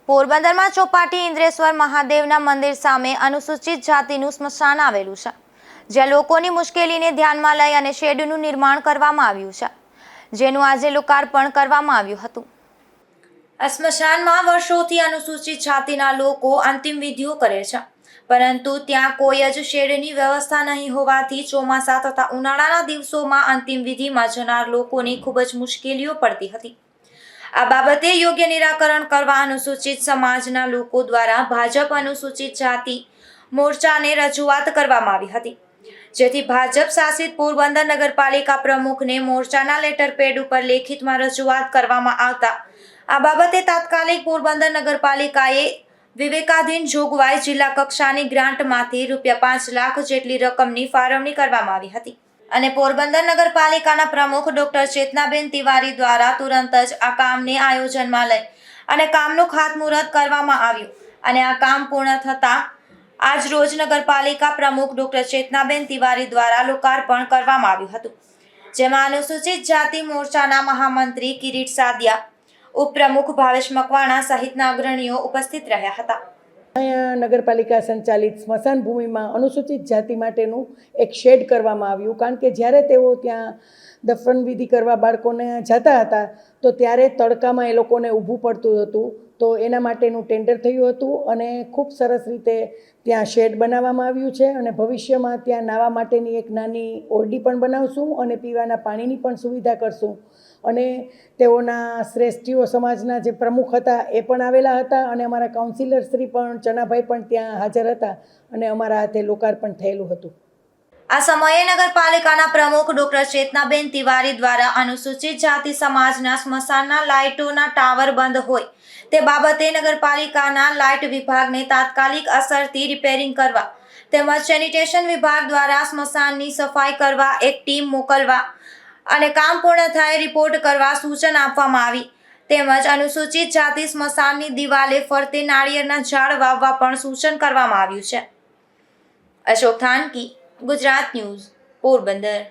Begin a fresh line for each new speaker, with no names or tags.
પોરબંદરમાં ચોપાટી ઇન્દ્રેશ્વર મહાદેવના મંદિર સામે અનુસૂચિત જાતિનું સ્મશાન આવેલું છે, જ્યાં લોકોની મુશ્કેલીને ધ્યાનમાં લઈ અને શેડનું નિર્માણ કરવામાં આવ્યું છે, જેનું આજે લોકાર્પણ કરવામાં આવ્યું હતું. આ સ્મશાનમાં વર્ષોથી અનુસૂચિત જાતિના લોકો અંતિમ વિધિઓ કરે છે, પરંતુ ત્યાં કોઈ જ શેડની વ્યવસ્થા નહીં હોવાથી ચોમાસા તથા ઉનાળાના દિવસોમાં અંતિમ વિધિમાં જનાર લોકોને ખૂબ જ મુશ્કેલીઓ પડતી હતી. આ બાબતે યોગ્ય નિરાકરણ કરવા અનુસૂચિત સમાજના લોકો દ્વારા ભાજપ અનુસૂચિત જાતિ મોરચાને રજૂઆત કરવામાં આવી હતી, જેથી ભાજપ શાસિત પોરબંદર નગરપાલિકા પ્રમુખને મોરચાના લેટર પેડ ઉપર લેખિતમાં રજૂઆત કરવામાં આવતા આ બાબતે તાત્કાલિક પોરબંદર નગરપાલિકાએ વિવેકાધીન જોગવાઈ જિલ્લા કક્ષાની ગ્રાન્ટમાંથી ₹5 લાખ જેટલી રકમની ફાળવણી કરવામાં આવી હતી અને પોરબંદર નગરપાલિકાના પ્રમુખ ડોક્ટર ચેતનાબેન તિવારી દ્વારા તુરંત જ આ કામને આયોજનમાં લઈ અને કામનું ખાતમુહૂર્ત કરવામાં આવ્યું અને આ કામ પૂર્ણ થતાં આજ રોજ નગરપાલિકા પ્રમુખ ડોક્ટર ચેતનાબેન તિવારી દ્વારા લોકાર્પણ કરવામાં આવ્યું હતું, જેમાં અનુસૂચિત જાતિ મોરચાના મહામંત્રી કિરીટ સાદિયા, ઉપપ્રમુખ ભાવેશ મકવાણા સહિતના અગ્રણીઓ ઉપસ્થિત રહ્યા હતા.
અહીંયા નગરપાલિકા સંચાલિત સ્મશાન ભૂમિમાં અનુસૂચિત જાતિ માટેનું એક શેડ કરવામાં આવ્યું, કારણ કે જ્યારે તેઓ ત્યાં દફન વિધિ કરવા બાળકોને જતા હતા તો ત્યારે તડકામાં એ લોકોને ઊભું પડતું હતું, તો એના માટેનું ટેન્ડર થયું હતું અને ખૂબ સરસ રીતે ત્યાં શેડ બનાવવામાં આવ્યું છે અને ભવિષ્યમાં ત્યાં નાહવા માટેની એક નાની ઓરડી પણ બનાવશું અને પીવાના પાણીની પણ સુવિધા કરશું. અને તેઓના શ્રેષ્ઠીઓ સમાજના જે પ્રમુખ હતા એ પણ આવેલા હતા અને અમારા કાઉન્સિલર શ્રી પણ ચનાભાઈ પણ ત્યાં હાજર હતા અને અમારા હાથે લોકાર્પણ થયેલું હતું.
આ સમયે નગરપાલિકાના પ્રમુખ ડોક્ટર ચેતનાબેન તિવારી દ્વારા અનુસૂચિત જાતિ સમાજના સ્મશાનના લાઇટોના ટાવર બંધ હોય તે બાબતે નગરપાલિકાના લાઇટ વિભાગને તાત્કાલિક અસરથી રિપેરિંગ કરવા તેમજ સેનિટેશન વિભાગ દ્વારા સ્મશાનની સફાઈ કરવા એક ટીમ મોકલવા અને કામ પૂર્ણ થાય રિપોર્ટ કરવા સૂચન આપવામાં આવી, તેમજ અનુસૂચિત જાતિ સ્મશાનની દિવાલે ફરતે નાળિયેરના ઝાડ વાવવા પણ સૂચન કરવામાં આવ્યું છે. અશોક થાનકી, ગુજરાત ન્યૂઝ, પોરબંદર.